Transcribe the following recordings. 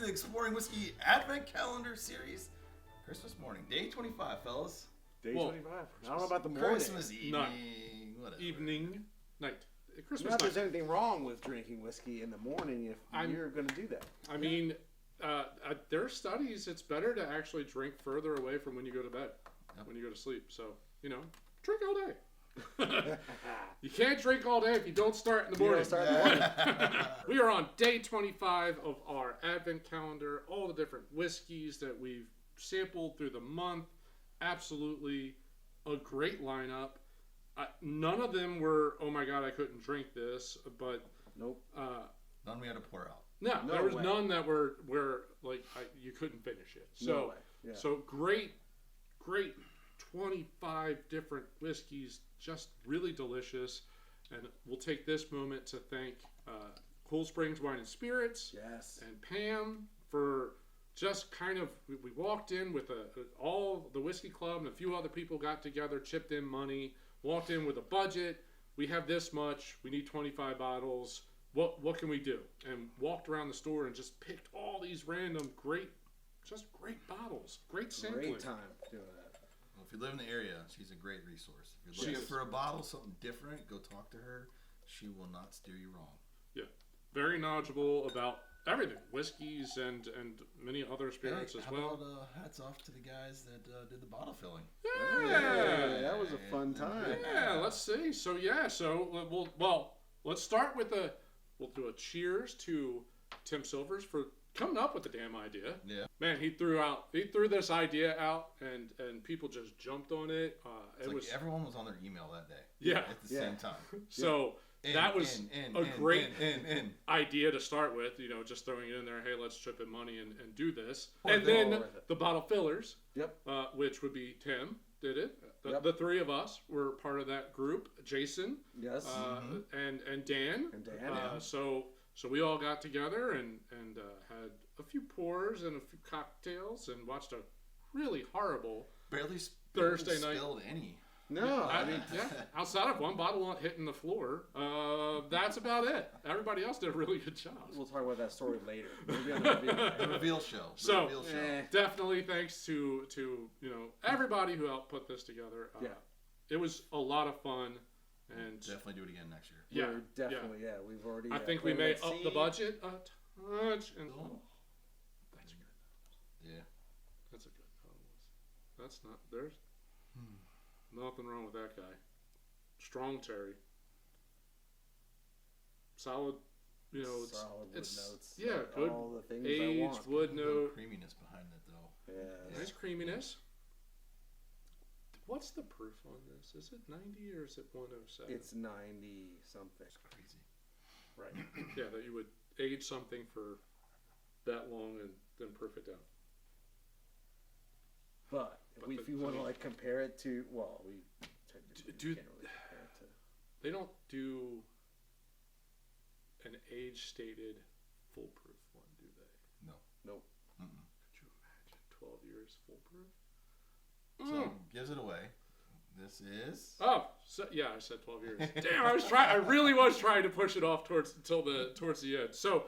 the Exploring Whiskey Advent Calendar Series. Christmas morning, day 25, fellas. Day Well, 25. I don't know about the morning. Christmas evening, whatever. Evening, night. Christmas Not that night. there's anything wrong with drinking whiskey in the morning if you're going to do that. I mean, there are studies. It's better to actually drink further away from when you go to bed, when you go to sleep. So, drink all day. You can't drink all day if you don't start in the morning. We are on day 25 of our Advent calendar. All the different whiskeys that we've sampled through the month. Absolutely a great lineup. None of them were, oh my God, I couldn't drink this. But Nope. None we had to pour out. No, No there was way. none that were like you couldn't finish it. No So, way. Yeah. so great 25 different whiskeys, just really delicious. And we'll take this moment to thank Cool Springs Wine and Spirits Yes. and Pam for just kind of, we walked in with all the whiskey club and a few other people got together, chipped in money, walked in with a budget. We have this much. We need 25 bottles. What can we do? And walked around the store and just picked all these random great bottles, great sampling. Great time doing that. Well, if you live in the area, she's a great resource. If you're looking for a bottle, something different, go talk to her. She will not steer you wrong. Yeah, very knowledgeable about everything, whiskeys and many other spirits as well. About, hats off to the guys that did the bottle filling. Yeah, that was a fun time. Yeah, let's see. So let's start with we'll do a cheers to Tim Silvers for coming up with the damn idea. Yeah. Man, he threw this idea out and people just jumped on it. It's like everyone was on their email that day. Yeah. At the same time. So that was a great idea to start with, just throwing it in there. Hey, let's chip in money and do this. And then the bottle fillers, which would be Tim did it. The three of us were part of that group. Jason, Yes. and Dan. And Dan. So we all got together and had a few pours and a few cocktails and watched a really horrible Barely Thursday night. spilled any. No. outside of one bottle hitting the floor, that's about it. Everybody else did a really good job. We'll talk about that story later. Maybe on the review. The reveal show. So, show. Definitely thanks to everybody who helped put this together. It was a lot of fun, and Definitely do it again next year. yeah, We're definitely, we've already. I think we may up the budget a touch, and that's good. Yeah. That's a good nose. That's not there's nothing wrong with that guy. Strong Terry. Solid, solid wood it's notes. yeah, like good all the things I aged want. wood No note. creaminess behind it though. Yeah. Nice creaminess. What's the proof on this? Is it 90 or is it 107? It's 90 something. It's crazy. right. Yeah, that you would age something for that long and then proof it down. But if you want to compare it to, we Do- can't really compare it to. They don't do an age stated foolproof one, do they? No. Nope. Mm-mm. Could you imagine 12 years foolproof? So gives it away. This is. Oh, so, yeah, I said 12 years. Damn, I really was trying to push it off towards the end. So,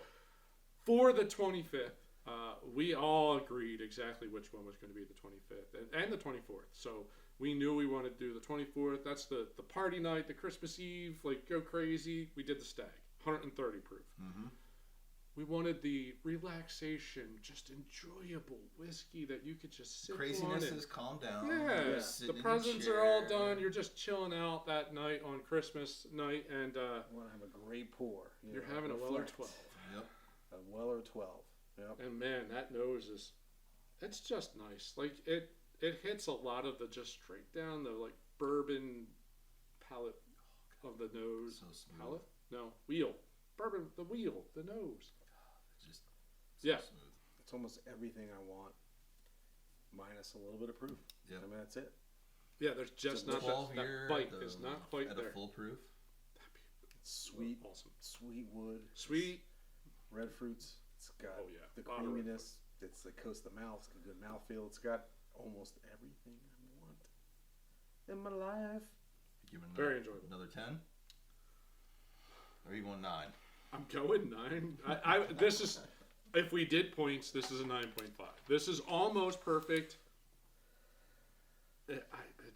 for the 25th, we all agreed exactly which one was going to be the 25th and the 24th. So we knew we wanted to do the 24th. That's the party night, the Christmas Eve, go crazy. We did the stag, 130 proof. Mm-hmm. We wanted the relaxation, just enjoyable whiskey that you could just sit Craziness on. has calmed down. Yeah, You're the sitting in a presents are all chair. done. You're just chilling out that night on Christmas night, and I want to have a great pour. you're having a Weller reflect. 12. Yep. A Weller 12. Yep. And man, that nose it's just nice. It hits a lot of the just straight down the bourbon palate of the nose. So smooth. Palate? No, wheel. Bourbon, the wheel, the nose. It's just Yeah. smooth. It's almost everything I want, minus a little bit of proof. Yep. I mean, that's it. Yeah, there's just So not 12 that here bite at is the- not quite at there. a full proof. It's sweet, Awesome. sweet wood, Sweet. red fruits. It's got Oh, yeah. the A lot of red creaminess. It's the coast of the mouth. It's got good mouthfeel. It's got almost everything I want in my life. Give it Very enjoyable. Another 10. Or you going 9? I'm going 9. I this is if we did points, this is a 9.5. This is almost perfect.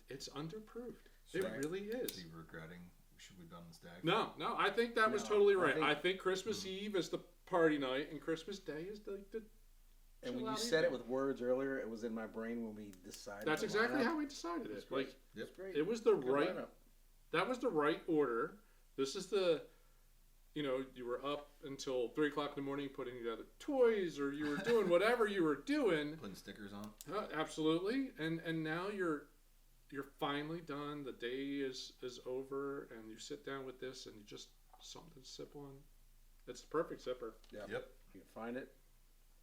It's underproved. It really is. Are you regretting? Should we have done the stag? No, I think that was totally right. I I think- think Christmas Eve is the party night, and Christmas Day is the And when chill you out said it evening. with words earlier, it was in my brain when we decided. That's the exactly lineup. how we decided it. Like, Yep. It's great. it was the Good right. lineup. That was the right order. This is the, you were up until 3:00 in the morning putting together toys, or you were doing whatever you were doing. Putting stickers on. Absolutely, and now you're finally done. The day is over, and you sit down with this, and you just something to sip on. It's the perfect sipper. Yep. Yep. You can find it,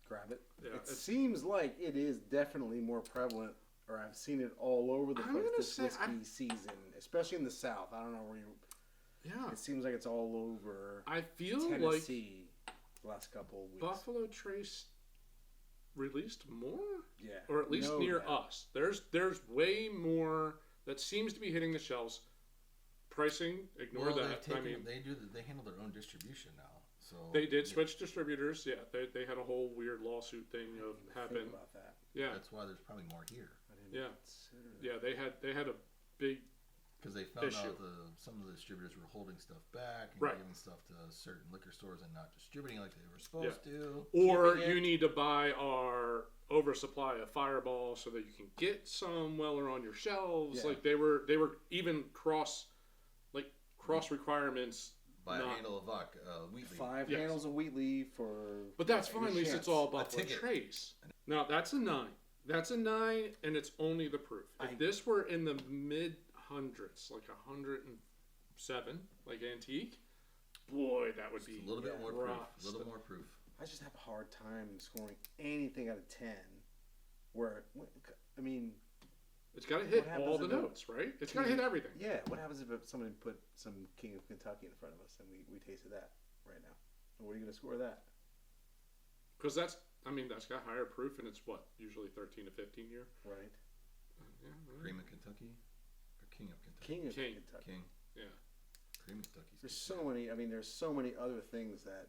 grab it. Yeah, It it's- seems like it is definitely more prevalent, or I've seen it all over the I'm place gonna this say whiskey season, especially in the South. I don't know where you. Yeah, It seems like it's all over I feel like Tennessee the last couple of weeks. Buffalo Trace released more, Yeah. or at least No near doubt. us. There's way more that seems to be hitting the shelves. Pricing, ignore Well, that. they've I taken, mean, they handle their own distribution now. So they did switch distributors. Yeah, they had a whole weird lawsuit thing of Think happen. about that. Yeah, That's why there's probably more here I didn't Yeah. consider that. yeah, they had a big because they found Issue. out some of the distributors were holding stuff back and Right. giving stuff to certain liquor stores and not distributing like they were supposed to. Or Keeping it. you need to buy our oversupply of Fireball so that you can get some Weller on your shelves. Yeah. Like they were even cross requirements. Buy a not- handle of vodka, wheat leaf. 5 Yes. handles of Wheatley for. But that's a fine. At least chance. it's all A Buffalo ticket. Trace. Now that's a 9. That's a 9, and it's only the proof. If this were in the mid hundreds, like 107, like antique, boy, that would Just be a little bit more rough proof. A little stuff. more proof. I just have a hard time scoring anything out of 10. Where, I mean, It's got to hit What happens all the if it- notes, right? It's got to hit everything. yeah. What happens if somebody put some King of Kentucky in front of us and we tasted that right now? And what are you going to score that? Because that's got higher proof, and it's what, usually 13 to 15 year. Right. Yeah, Cream of Kentucky or King of Kentucky? King of King. Kentucky. King. yeah. Cream of Kentucky. There's so many. I mean, there's so many other things that.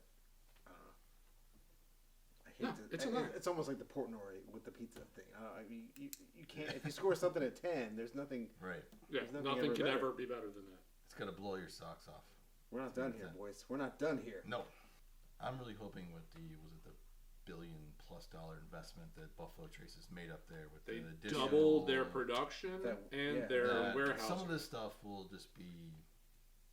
I hate No, to. it's a lie. It's almost like the Portnoy with the pizza thing. I mean, you can't. If you score something at 10, there's nothing. Right. Yeah, There's nothing nothing ever can better. ever be better than that. It's gonna blow your socks off. We're not done here, boys. We're not done here. No. I'm really hoping with the $1 billion+ investment that Buffalo Trace has made up there with They the additional doubled their production That- and yeah, their that warehouse. Some of this stuff will just be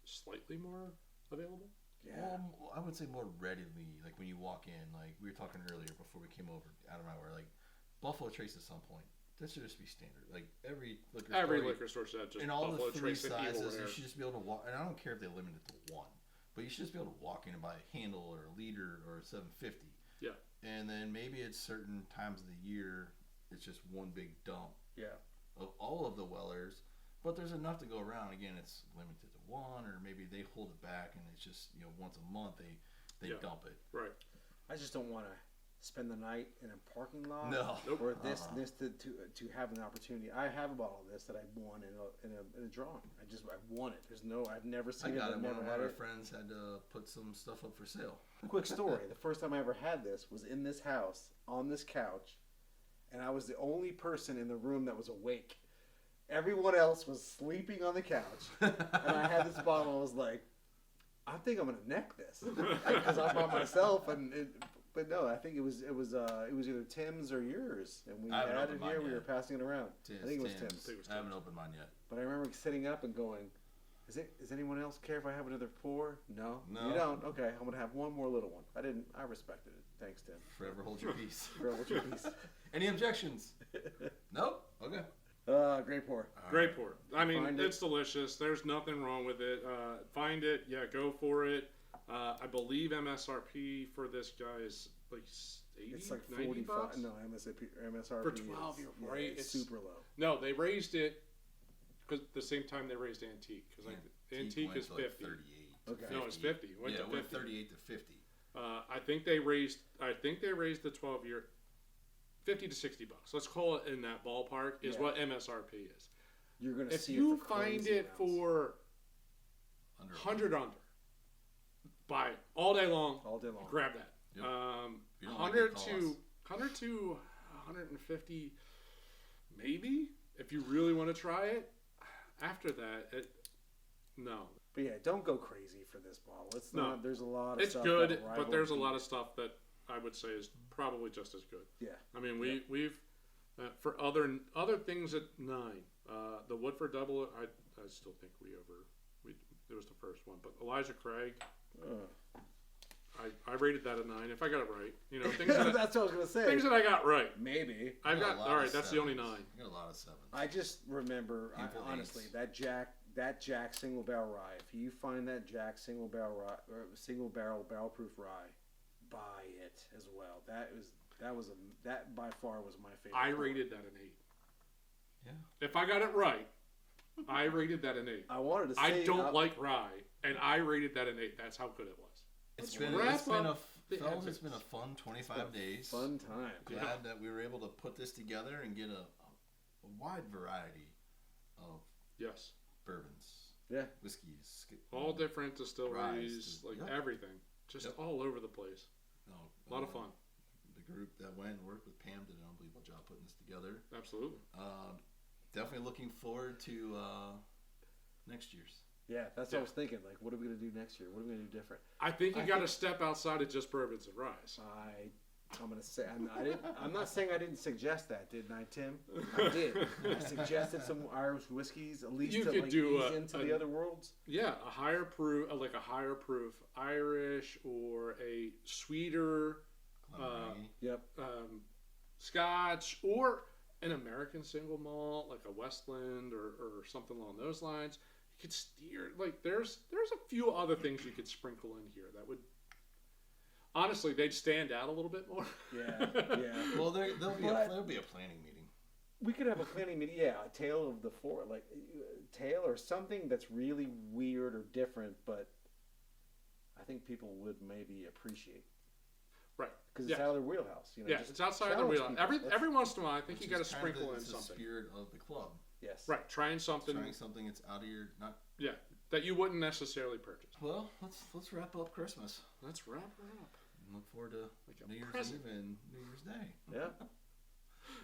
Slightly more available. Yeah. I would say more readily, like when you walk in, like we were talking earlier before we came over, Adam and I were like, Buffalo Trace at some point, that should just be standard. Like every Liquor store should have just in all Buffalo the three Trace and Evil sizes, Rare. you should just be able to walk. And I don't care if they limit it to one, but you should just be able to walk in and buy a handle or a liter or a 750. Yeah. And then maybe at certain times of the year, it's just one big dump Yeah. of all of the Wellers. But there's enough to go around. Again, it's limited to one, or maybe they hold it back and it's just once a month they Yeah. dump it. Right. I just don't want to spend the night in a parking lot. No. Nope. Or this to have an opportunity. I have a bottle of this that I won in a drawing. I've won it. I've never I seen it. got it. I've One never of had our it. friends had to put some stuff up for sale. Quick story. The first time I ever had this was in this house on this couch, and I was the only person in the room that was awake. Everyone else was sleeping on the couch, and I had this bottle. And I was like, I think I'm gonna neck this because I'm by myself. But no, I think it was either Tim's or yours, and we I haven't had it opened mine here. We yet. were passing it around. I think it was Tim's. I haven't opened mine yet. But I remember sitting up and going, Does anyone else care if I have another pour? No. No. You don't? Okay, I'm gonna have one more little one. I respected it. Thanks, Tim. Forever hold your peace. What's your piece? Any objections? Nope. Okay. Great pour. Great pour. I mean, Find it. it's delicious. There's nothing wrong with it. Find it. Yeah, go for it. I believe MSRP for this guy is like 80, It's like 90 45. bucks. No, MSRP For is- 12, you're yeah, right, It's it's- super low. No, they raised it because the same time they raised Antique. Because Antique went is to like 50. 38. Okay. No, it's 50. It went Yeah, to it went 50. 38 to 50. I think they raised the 12 year 50 to 60 bucks. Let's call it in that ballpark is Yeah. what MSRP is. You're gonna If see you it for find crazy it amounts. for Under 100 under, buy it all day long. all day long. Grab that. Yep. you don't like it, 100 call to us. 100 to 150, maybe if you really want to try it. After that, no. But yeah, don't go crazy for this bottle. It's No. not. There's a lot of It's stuff good, that'll rival but there's a lot of it. stuff that I would say is probably just as good. Yeah. I mean, we've for other things at 9. The Woodford Double, I still think it was the first one, but Elijah Craig, I rated that a 9 if I got it right. You know, things that That's what I was gonna say. things that I got right. Maybe. I've You got got a lot all of right. That's the only 9. sevens. You got a lot of 7s. I just remember, Painful honestly, eights. that Jack single barrel rye. If you find that Jack single barrel rye, or single barrel barrel proof rye, buy it as well. That by far was my favorite. I one. rated that an 8. Yeah. If I got it right, I rated that an 8. I wanted to say I don't like rye, and I rated that an 8. That's how good it was. It's Let's been, wrap it's been a up the fellas, it's epics. been a fun 25 days. Fun time. Yeah. Glad that we were able to put this together and get a wide variety of Yes, bourbons, Yeah. whiskeys, all different distilleries, Ryes, like yep. everything, just Yep. all over the place. No, A lot of fun. The group that went and worked with Pam did an unbelievable job putting this together. Absolutely. Definitely looking forward to next year's. Yeah, that's Yeah. what I was thinking. Like, what are we gonna do next year? What are we gonna do different? I think you I got to think- step outside of just bourbons and ryes. I'm gonna say I'm not saying I didn't suggest that, didn't I, Tim? I did. I suggested some Irish whiskeys, at least You to could like do ease into the other worlds. Yeah, a higher proof, like a higher proof Irish or a sweeter Glenmorangie. Yep. Scotch or an American single malt, like a Westland or something along those lines. You could steer like there's a few other things you could sprinkle in here that would honestly they'd stand out a little bit more. Yeah. Yeah. Well, there'll be a planning meeting. We could have a planning meeting. Yeah, a tale of the four, like tale or something that's really weird or different, but I think people would maybe appreciate. Right. Because it's Yeah. out of their wheelhouse. You know, Yeah, just it's outside the challenge wheel. people. Every That's- once in a while, I think Which you got to is kind of sprinkle in it's the something. spirit of the club. Yes. Right, trying something Trying something that's out of your not. that you wouldn't necessarily purchase. Well, let's wrap up Christmas. Let's wrap her up. And look forward to Like a New Year's present. Eve and New Year's Day. Yeah.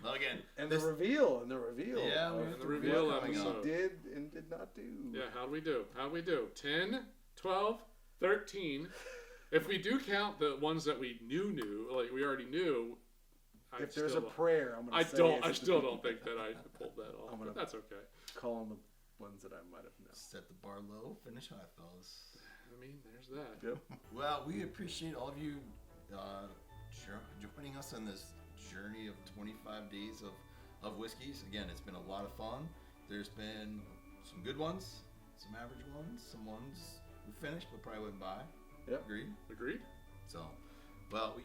Well, again, And this- the reveal. Yeah, of we have the what reveal we episode. did and did not do. Yeah, how'd we do? 10, 12, 13. If we do count the ones that we knew, like we already knew, If there's a prayer, I'm gonna I say don't. I it's still don't think that I pulled that off. I'm gonna- But that's okay. call them the ones that I might have known. set the bar low, finish high, fellas. I mean, there's that. Yep. Well, we appreciate all of you joining us on this journey of 25 days of whiskeys. Again, it's been a lot of fun. There's been some good ones, some average ones, some ones we finished but probably wouldn't buy. Yep. Agreed? Agreed? So, well,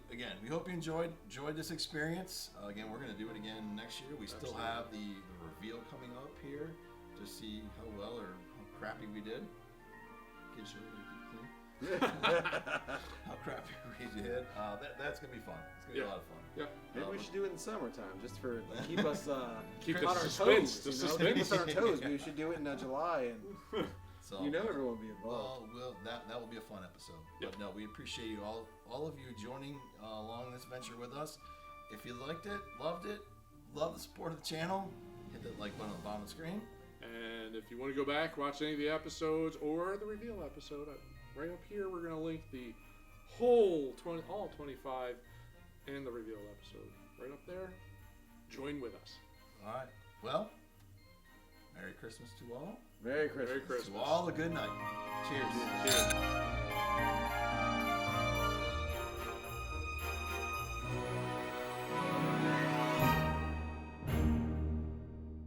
we hope you enjoyed this experience. Again, we're going to do it again next year. We still Absolutely. have the reveal coming up here to see how well or how crappy we did. Kid show, keep clean. How crappy we did. That's going to be fun. It's going to be a lot of fun. Yeah. Maybe we should do it in summertime, just for keep us Keep on the our suspense, toes. the You know? Keep us on our suspense. toes. We should do it in July, and So, everyone will be involved. Well, that will be a fun episode. Yep. But no, we appreciate you all of you joining along this venture with us. If you liked it, loved the support of the channel, hit that like button on the bottom of the screen. And if you want to go back, watch any of the episodes or the reveal episode, right up here, we're going to link the whole all 25 and the reveal episode right up there. Join with us. All right. Well, Merry Christmas to all. Merry Christmas. Merry Christmas. To all a good night. Cheers. Cheers.